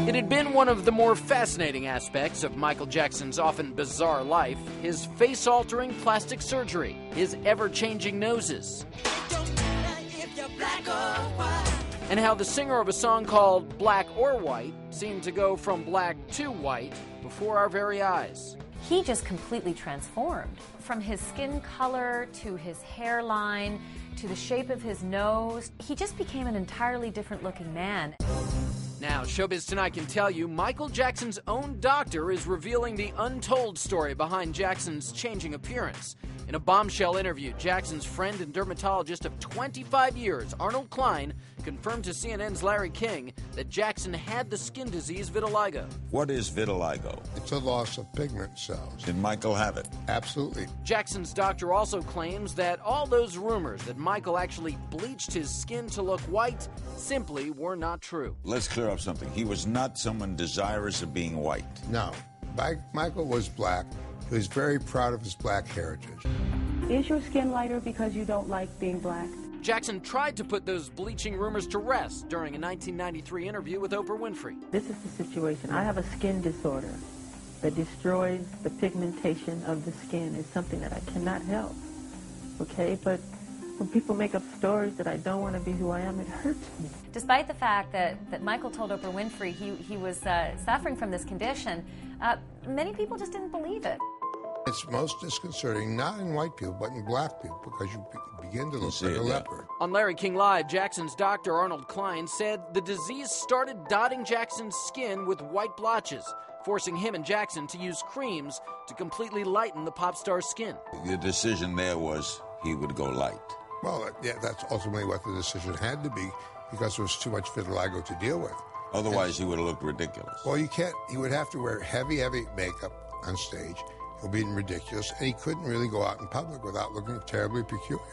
It had been one of the more fascinating aspects of Michael Jackson's often bizarre life, his face-altering plastic surgery, his ever-changing noses, and how the singer of a song called Black or White seemed to go from black to white before our very eyes. He just completely transformed. From his skin color to his hairline to the shape of his nose, he just became an entirely different looking man. Now, Showbiz Tonight can tell you Michael Jackson's own doctor is revealing the untold story behind Jackson's changing appearance. In a bombshell interview, Jackson's friend and dermatologist of 25 years, Arnold Klein, confirmed to CNN's Larry King that Jackson had the skin disease vitiligo. What is vitiligo? It's a loss of pigment cells. Did Michael have it? Absolutely. Jackson's doctor also claims that all those rumors that Michael actually bleached his skin to look white simply were not true. Let's clear up something. He was not someone desirous of being white. No. Michael was black. He was very proud of his black heritage. Is your skin lighter because you don't like being black? Jackson tried to put those bleaching rumors to rest during a 1993 interview with Oprah Winfrey. This is the situation. I have a skin disorder that destroys the pigmentation of the skin. It's something that I cannot help, okay? But when people make up stories that I don't want to be who I am, it hurts me. Despite the fact that Michael told Oprah Winfrey he was suffering from this condition, many people just didn't believe it. It's most disconcerting, not in white people, but in black people, because you begin to look like a leopard. On Larry King Live, Jackson's doctor, Arnold Klein, said the disease started dotting Jackson's skin with white blotches, forcing him and Jackson to use creams to completely lighten the pop star's skin. The decision there was he would go light. Well, yeah, that's ultimately what the decision had to be, because there was too much vitiligo to deal with. Otherwise, he would have looked ridiculous. Well, you can't. He would have to wear heavy makeup on stage. It would be ridiculous, and he couldn't really go out in public without looking terribly peculiar.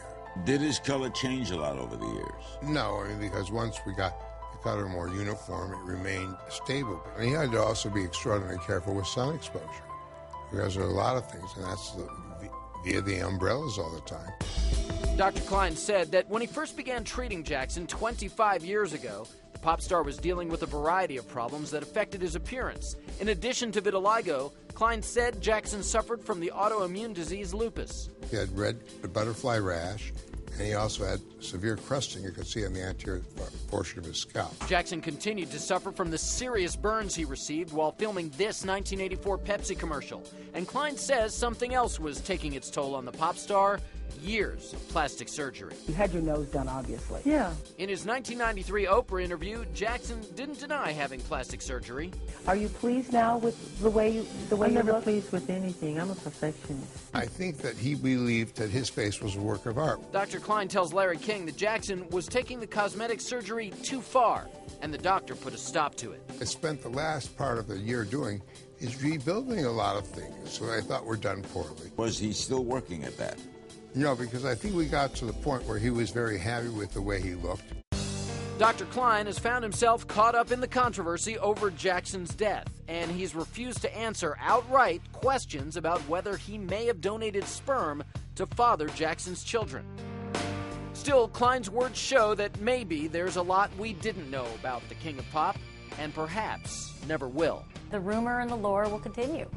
Did his color change a lot over the years? No, I mean, because once we got the color more uniform, it remained stable. And he had to also be extraordinarily careful with sun exposure, because there are a lot of things, and that's via the umbrellas all the time. Dr. Klein said that when he first began treating Jackson 25 years ago, the pop star was dealing with a variety of problems that affected his appearance. In addition to vitiligo, Klein said Jackson suffered from the autoimmune disease lupus. He had red butterfly rash, and he also had severe crusting you could see on the anterior portion of his scalp. Jackson continued to suffer from the serious burns he received while filming this 1984 Pepsi commercial. And Klein says something else was taking its toll on the pop star: years of plastic surgery. You had your nose done, obviously. Yeah. In his 1993 Oprah interview, Jackson didn't deny having plastic surgery. Are you pleased now with the way you look? I'm never pleased with anything. I'm a perfectionist. I think that he believed that his face was a work of art. Dr. Klein tells Larry King that Jackson was taking the cosmetic surgery too far, and the doctor put a stop to it. I spent the last part of the year doing is rebuilding a lot of things, so I thought were done poorly. Was he still working at that? No, because I think we got to the point where he was very happy with the way he looked. Dr. Klein has found himself caught up in the controversy over Jackson's death, and he's refused to answer outright questions about whether he may have donated sperm to father Jackson's children. Still, Klein's words show that maybe there's a lot we didn't know about the King of Pop, and perhaps never will. The rumor and the lore will continue.